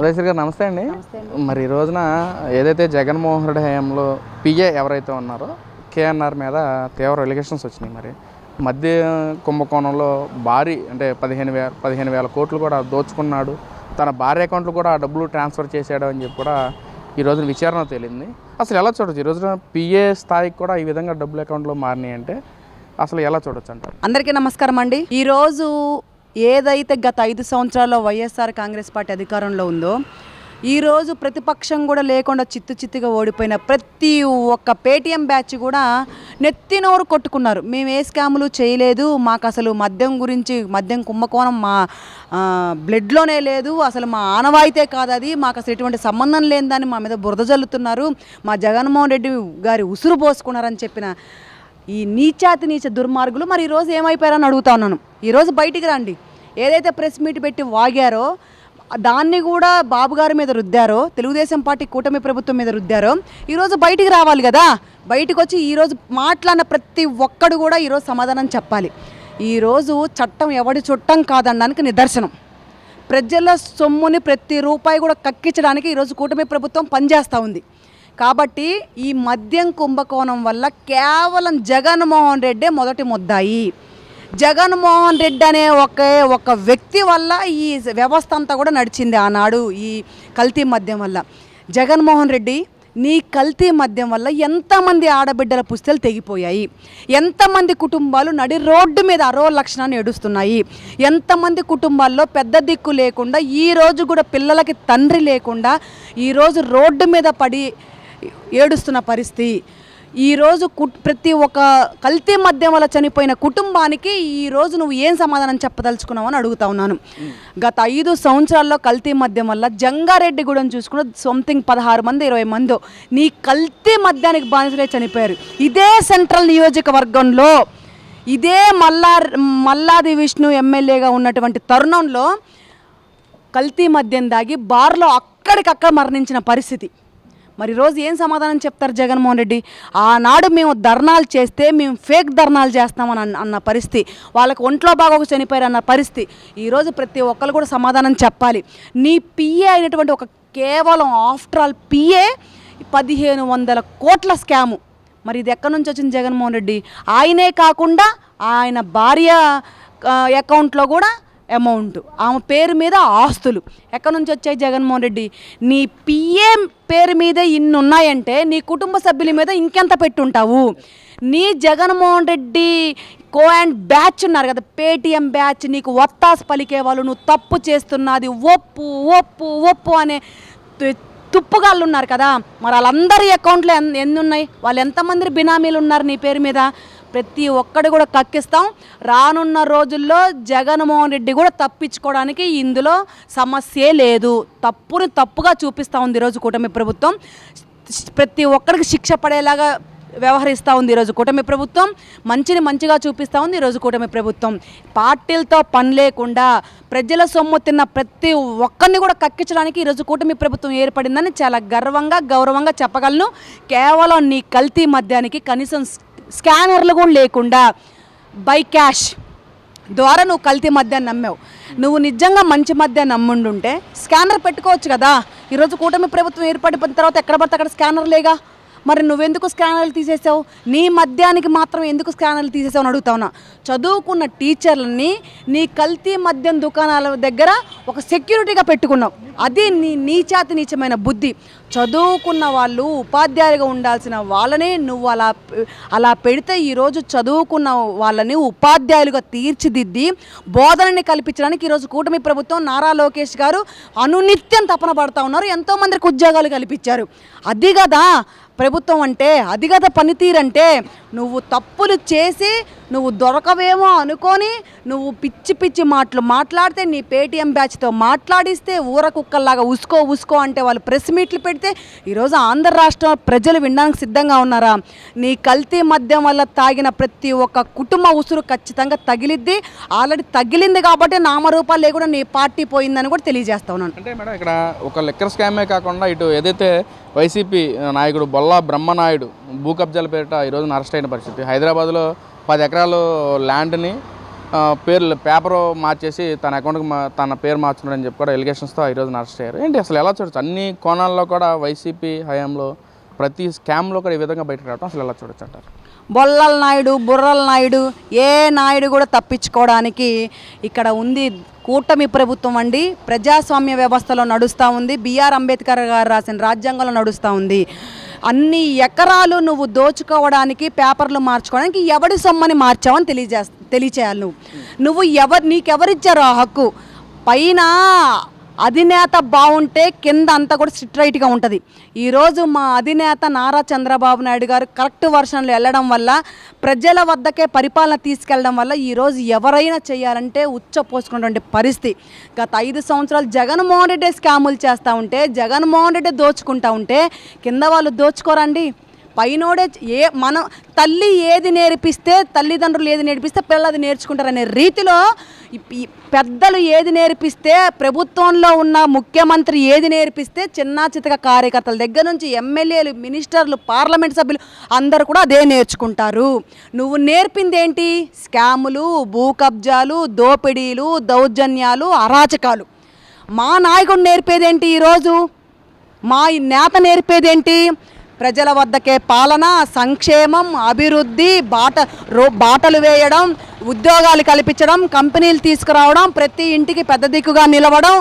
ఉదయశ్రీ గారు నమస్తే అండి. మరి ఈ రోజున ఏదైతే జగన్మోహన్ రెడ్డి హయాంలో పిఏ ఎవరైతే ఉన్నారో కేఎన్ఆర్ మీద తీవ్ర ఎలిగేషన్స్ వచ్చినాయి. మరి మధ్య కుంభకోణంలో భారీ అంటే 15,000 కోట్లు కూడా దోచుకున్నాడు, తన భార్య అకౌంట్లు కూడా ఆ డబ్బులు ట్రాన్స్ఫర్ చేశాడు అని చెప్పి కూడా ఈ రోజున విచారణ తేలింది. అసలు ఎలా చూడొచ్చు ఈ రోజున పిఏ స్థాయికి కూడా ఈ విధంగా డబ్బులు అకౌంట్లో మారినాయి అంటే అసలు ఎలా చూడొచ్చు అంటారు? అందరికీ నమస్కారం అండి. ఈరోజు ఏదైతే గత 5 సంవత్సరాల్లో వైఎస్ఆర్ కాంగ్రెస్ పార్టీ అధికారంలో ఉందో, ఈరోజు ప్రతిపక్షం కూడా లేకుండా చిత్తుగా ఓడిపోయిన ప్రతి ఒక్క పేటీఎం బ్యాచ్ కూడా నెత్తినోరు కొట్టుకున్నారు. మేము ఏ స్కాములు చేయలేదు, మాకు అసలు మద్యం కుంభకోణం మా బ్లడ్లోనే లేదు, అసలు మా ఆనవాయితే కాదు అది, మాకు అసలు ఎటువంటి సంబంధం లేదని మా మీద బురద జల్లుతున్నారు, మా జగన్మోహన్ రెడ్డి గారి ఉసురు పోసుకున్నారని చెప్పిన ఈ నీచ దుర్మార్గులు మరి ఈరోజు ఏమైపోయారని అడుగుతా ఉన్నాను. ఈరోజు బయటికి రండి. ఏదైతే ప్రెస్ మీట్ పెట్టి వాగారో దాన్ని కూడా బాబు గారి మీద రుద్దారో, తెలుగుదేశం పార్టీ కూటమి ప్రభుత్వం మీద రుద్దారో, ఈరోజు బయటికి రావాలి కదా. బయటకు వచ్చి ఈరోజు మాట్లాడిన ప్రతి ఒక్కడు కూడా ఈరోజు సమాధానం చెప్పాలి. ఈరోజు చట్టం ఎవడి చుట్టం కాదనడానికి నిదర్శనం. ప్రజల సొమ్ముని ప్రతి రూపాయి కూడా కక్కించడానికి ఈరోజు కూటమి ప్రభుత్వం పనిచేస్తూ ఉంది. కాబట్టి ఈ మద్యం కుంభకోణం వల్ల కేవలం జగన్మోహన్ రెడ్డే మొదటి ముద్దాయి. జగన్మోహన్ రెడ్డి అనే ఒక వ్యక్తి వల్ల ఈ వ్యవస్థ అంతా కూడా నడిచింది ఆనాడు. ఈ కల్తీ మద్యం వల్ల జగన్మోహన్ రెడ్డి నీ కల్తీ మద్యం వల్ల ఎంతమంది ఆడబిడ్డల పుస్తలు తెగిపోయాయి, ఎంతమంది కుటుంబాలు నడి రోడ్డు మీద అరో లక్షణాన్ని ఏడుస్తున్నాయి, ఎంతమంది కుటుంబాల్లో పెద్ద దిక్కు లేకుండా ఈరోజు కూడా పిల్లలకి తండ్రి లేకుండా ఈరోజు రోడ్డు మీద పడి ఏడుస్తున్న పరిస్థితి. ఈరోజు ప్రతి ఒక్క కల్తీ మద్యం వల్ల చనిపోయిన కుటుంబానికి ఈరోజు నువ్వు ఏం సమాధానం చెప్పదలుచుకున్నావు అని అడుగుతా ఉన్నాను. గత 5 సంవత్సరాల్లో కల్తీ మద్యం వల్ల జంగారెడ్డిగూడెం చూసుకున్న సంథింగ్ 16 మంది 20 మంది నీ కల్తీ మద్యానికి బానిసలే చనిపోయారు. ఇదే సెంట్రల్ నియోజకవర్గంలో ఇదే మల్లాది విష్ణు ఎమ్మెల్యేగా ఉన్నటువంటి తరుణంలో కల్తీ మద్యం దాగి బార్లో అక్కడికక్కడ మరణించిన పరిస్థితి. మరి రోజు ఏం సమాధానం చెప్తారు జగన్మోహన్ రెడ్డి? ఆనాడు మేము ధర్నాలు చేస్తే మేము ఫేక్ ధర్నాలు చేస్తామని అన్న పరిస్థితి, వాళ్ళకి ఒంట్లో బాగోక చనిపోయారు అన్న పరిస్థితి. ఈరోజు ప్రతి ఒక్కరు కూడా సమాధానం చెప్పాలి. నీ పిఏ అయినటువంటి ఒక కేవలం ఆఫ్టర్ ఆల్ పిఏ 1,500 కోట్ల స్కాము. మరి ఇది ఎక్కడి నుంచి వచ్చింది జగన్మోహన్ రెడ్డి? ఆయనే కాకుండా ఆయన భార్య అకౌంట్లో కూడా అమౌంట్, ఆమె పేరు మీద ఆస్తులు ఎక్కడి నుంచి వచ్చాయి జగన్మోహన్ రెడ్డి? నీ పిఏ పేరు మీద ఇన్ని ఉన్నాయంటే నీ కుటుంబ సభ్యుల మీద ఇంకెంత పెట్టుంటావు? నీ జగన్మోహన్ రెడ్డి కో అండ్ బ్యాచ్ ఉన్నారు కదా, పేటీఎం బ్యాచ్, నీకు వత్తాసు పలికే వాళ్ళు, నువ్వు తప్పు చేస్తున్నది ఒప్పు ఒప్పు ఒప్పు అనే తుప్పుగాళ్ళు ఉన్నారు కదా, మరి వాళ్ళందరి అకౌంట్లో ఎన్ని ఉన్నాయి? వాళ్ళు ఎంతమంది బినామీలు ఉన్నారు నీ పేరు మీద? ప్రతి ఒక్కడు కూడా కక్కిస్తాం. రానున్న రోజుల్లో జగన్మోహన్ రెడ్డి కూడా తప్పించుకోవడానికి ఇందులో సమస్యే లేదు. తప్పుని తప్పుగా చూపిస్తూ ఉంది ఈరోజు కూటమి ప్రభుత్వం. ప్రతి ఒక్కరికి శిక్ష పడేలాగా వ్యవహరిస్తూ ఉంది ఈరోజు కూటమి ప్రభుత్వం. మంచిని మంచిగా చూపిస్తూ ఉంది ఈరోజు కూటమి ప్రభుత్వం. పార్టీలతో పని లేకుండా ప్రజల సొమ్ము తిన్న ప్రతి ఒక్కరిని కూడా కక్కించడానికి ఈరోజు కూటమి ప్రభుత్వం ఏర్పడిందని చాలా గౌరవంగా చెప్పగలను. కేవలం నీ కల్తీ మద్యానికి కనీసం స్కానర్లు కూడా లేకుండా బై క్యాష్ ద్వారా నువ్వు కల్తీ మద్యాన్ని నమ్మావు. నువ్వు నిజంగా మంచి మద్యాన్ని నమ్ముండుంటే స్కానర్ పెట్టుకోవచ్చు కదా. ఈరోజు కూటమి ప్రభుత్వం ఏర్పడిన తర్వాత ఎక్కడ పడితే అక్కడ స్కానర్ లేగా, మరి నువ్వెందుకు స్కానర్లు తీసేసావు? నీ మద్యానికి మాత్రం ఎందుకు స్కానర్లు తీసేసావు అని అడుగుతావునా. చదువుకున్న టీచర్లని నీ కల్తీ మద్యం దుకాణాల దగ్గర ఒక సెక్యూరిటీగా పెట్టుకున్నావు. అది నీ నీచమైన బుద్ధి. చదువుకున్న వాళ్ళు ఉపాధ్యాయులుగా ఉండాల్సిన వాళ్ళని నువ్వు అలా పెడితే ఈరోజు చదువుకున్న వాళ్ళని ఉపాధ్యాయులుగా తీర్చిదిద్ది బోధనని కల్పించడానికి ఈరోజు కూటమి ప్రభుత్వం నారా లోకేష్ గారు అనునిత్యం తపన పడుతూ ఉన్నారు. ఎంతోమందికి ఉద్యోగాలు కల్పించారు. అది కదా ప్రభుత్వం అంటే, అది కదా పనితీరంటే. నువ్వు తప్పులు చేసి నువ్వు దొరకవేమో అనుకొని నువ్వు పిచ్చి మాటలు మాట్లాడితే, నీ పేటీఎం బ్యాచ్తో మాట్లాడిస్తే ఊర కుక్కల్లాగా ఉసుకో అంటే వాళ్ళు ప్రెస్ మీట్లు పెడితే ఈరోజు ఆంధ్ర రాష్ట్ర ప్రజలు వినడానికి సిద్ధంగా ఉన్నారా? నీ కల్తీ మద్యం వల్ల తాగిన ప్రతి ఒక్క కుటుంబ ఉసురు ఖచ్చితంగా తగిలిద్ది. ఆల్రెడీ తగిలింది కాబట్టి నామరూపాలు లేకుండా నీ పార్టీ పోయిందని కూడా తెలియజేస్తా ఉన్నాను. అంటే మేడం ఇక్కడ ఒక లిక్కర్ స్కామే కాకుండా ఇటు ఏదైతే వైసీపీ నాయకుడు బొల్లా బ్రహ్మనాయుడు భూ కబ్జాల పేరిట ఈరోజు అరెస్ట్ అయిన పరిస్థితి. హైదరాబాద్లో 10 ఎకరాలు ల్యాండ్ని పేర్లు పేపర్ మార్చేసి తన అకౌంట్కి తన పేరు మార్చున్నాడని చెప్పి కూడా ఎలిగేషన్స్తో ఈరోజు అరెస్ట్ అయ్యారు. ఏంటి అసలు ఎలా చూడొచ్చు? అన్ని కోణాల్లో కూడా వైసీపీ హయాంలో ప్రతి స్కామ్లో కూడా ఈ విధంగా బయటకు రావడం అసలు ఎలా చూడొచ్చు అంటారు? బొల్లల నాయుడు, బుర్రల నాయుడు, ఏ నాయుడు కూడా తప్పించుకోవడానికి ఇక్కడ ఉంది కూటమి ప్రభుత్వం అండి. ప్రజాస్వామ్య వ్యవస్థలో నడుస్తూ ఉంది. బిఆర్ అంబేద్కర్ గారు రాసిన రాజ్యాంగంలో నడుస్తూ ఉంది. అన్ని ఎకరాలు నువ్వు దోచుకోవడానికి, పేపర్లు మార్చుకోవడానికి ఎవడి సొమ్మని మార్చావని తెలియచేయాలి. నువ్వు నీకెవరిచ్చారు ఆ హక్కు? పైన అధినేత బాగుంటే కింద అంతా కూడా స్ట్రిక్ట్ రైట్గా ఉంటుంది. ఈరోజు మా అధినేత నారా చంద్రబాబు నాయుడు గారు కరెక్ట్ వర్షన్లో వెళ్ళడం వల్ల, ప్రజల వద్దకే పరిపాలన తీసుకెళ్ళడం వల్ల ఈరోజు ఎవరైనా చేయాలంటే ఉచ్చపోసుకున్నటువంటి పరిస్థితి. గత 5 సంవత్సరాలు జగన్మోహన్ రెడ్డి స్కాములు చేస్తూ ఉంటే, జగన్మోహన్ రెడ్డి దోచుకుంటూ ఉంటే కింద వాళ్ళు దోచుకోరండి. పైనోడే మనం తల్లి ఏది నేర్పిస్తే, తల్లిదండ్రులు ఏది నేర్పిస్తే పిల్లలు అది నేర్చుకుంటారనే రీతిలో పెద్దలు ఏది నేర్పిస్తే, ప్రభుత్వంలో ఉన్న ముఖ్యమంత్రి ఏది నేర్పిస్తే, చిన్న చితక కార్యకర్తల దగ్గర నుంచి ఎమ్మెల్యేలు, మినిస్టర్లు, పార్లమెంట్ సభ్యులు అందరూ కూడా అదే నేర్చుకుంటారు. నువ్వు నేర్పింది ఏంటి? స్కాములు, భూ కబ్జాలు, దోపిడీలు, దౌర్జన్యాలు, అరాచకాలు. మా నాయకుడు నేర్పేదేంటి? ఈరోజు మా నేత నేర్పేదేంటి? ప్రజల వద్దకే పాలన, సంక్షేమం, అభివృద్ధి, బాటలు వేయడం, ఉద్యోగాలు కల్పించడం, కంపెనీలు తీసుకురావడం, ప్రతి ఇంటికి పెద్ద దిక్కుగా నిలవడం,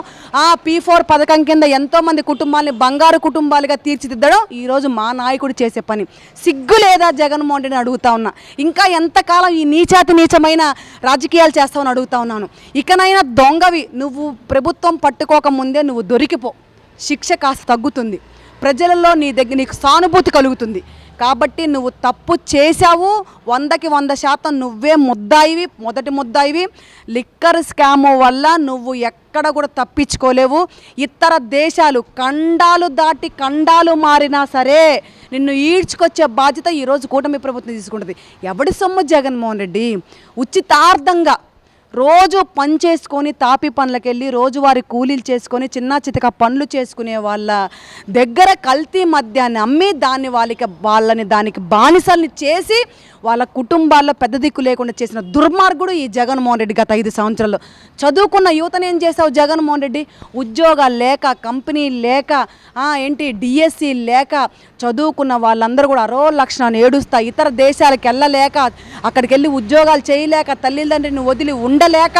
P4 పథకం కింద ఎంతోమంది కుటుంబాలని బంగారు కుటుంబాలుగా తీర్చిదిద్దడం ఈరోజు మా నాయకుడు చేసే పని. సిగ్గు లేదా జగన్మోహన్ రెడ్డిని అడుగుతా ఉన్నా. ఇంకా ఎంతకాలం ఈ నీచమైన రాజకీయాలు చేస్తావని అడుగుతా ఉన్నాను. ఇకనైనా దొంగవి నువ్వు ప్రభుత్వం పట్టుకోకముందే నువ్వు దొరికిపో. శిక్ష కాస్త తగ్గుతుంది. ప్రజలలో నీకు సానుభూతి కలుగుతుంది. కాబట్టి నువ్వు తప్పు చేశావు. 100కి 100% నువ్వే మొదటి ముద్దాయివి. లిక్కర్ స్కాము వల్ల నువ్వు ఎక్కడ కూడా తప్పించుకోలేవు. ఇతర దేశాలు ఖండాలు దాటి ఖండాలు మారినా సరే నిన్ను ఈడ్చుకొచ్చే బాధ్యత ఈరోజు కూటమి ప్రభుత్వం తీసుకుంటుంది. ఎవడి సొమ్ము జగన్మోహన్ రెడ్డి? ఉచితార్థంగా రోజు పని చేసుకొని, తాపి పనులకు వెళ్ళి రోజువారి కూలీలు చేసుకొని, చిన్న చితక పనులు చేసుకునే వాళ్ళ దగ్గర కల్తీ మద్యాన్ని అమ్మి వాళ్ళని దానికి బానిసల్ని చేసి వాళ్ళ కుటుంబాల్లో పెద్ద దిక్కు లేకుండా చేసిన దుర్మార్గుడు ఈ జగన్మోహన్ రెడ్డి. గత 5 సంవత్సరాల్లో చదువుకున్న యువతను ఏం చేసావు జగన్మోహన్ రెడ్డి? ఉద్యోగాలు లేక, కంపెనీ లేక, డిఎస్సి లేక చదువుకున్న వాళ్ళందరూ కూడా అరో లక్షణాన్ని ఏడుస్తా, ఇతర దేశాలకు వెళ్ళలేక, అక్కడికి వెళ్ళి ఉద్యోగాలు చేయలేక, తల్లిదండ్రిని వదిలి ఉండలేక,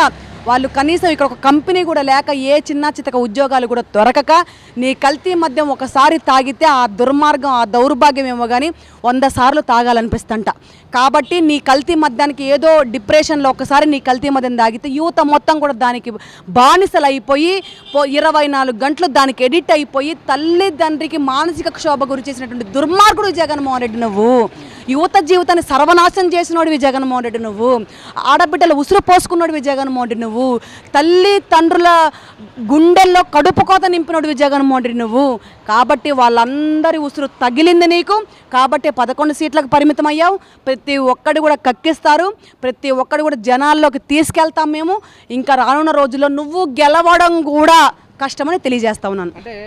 వాళ్ళు కనీసం ఇక్కడ ఒక కంపెనీ కూడా లేక, ఏ చిన్న చితక ఉద్యోగాలు కూడా దొరకక, నీ కల్తీ మద్యం ఒకసారి తాగితే ఆ దుర్మార్గం, ఆ దౌర్భాగ్యం ఏమో కానీ 100 సార్లు తాగాలనిపిస్తుంట. కాబట్టి నీ కల్తీ మద్యానికి ఏదో డిప్రెషన్లో ఒకసారి నీ కల్తీ మద్యం తాగితే యువత మొత్తం కూడా దానికి బానిసలు అయిపోయి 24 గంటలు దానికి ఎడిట్ అయిపోయి తల్లిదండ్రికి మానసిక క్షోభ గురి చేసినటువంటి దుర్మార్గుడు జగన్మోహన్ రెడ్డి నువ్వు. యువత జీవితాన్ని సర్వనాశనం చేసినోడివి జగన్మోహన్ రెడ్డి నువ్వు. ఆడబిడ్డలు ఉసురు పోసుకున్నోడివి జగన్మోహన్ రెడ్డి నువ్వు. తల్లి తండ్రుల గుండెల్లో కడుపు కోత నింపినోడివి జగన్మోహన్ రెడ్డి నువ్వు. కాబట్టి వాళ్ళందరి ఉసురు తగిలింది నీకు. కాబట్టి 11 సీట్లకు పరిమితం అయ్యావు. ప్రతి ఒక్కడు కూడా కక్కిస్తారు. ప్రతి ఒక్కడు కూడా జనాల్లోకి తీసుకెళ్తాం మేము. ఇంకా రానున్న రోజుల్లో నువ్వు గెలవడం కూడా కష్టమని తెలియజేస్తా ఉన్నాను.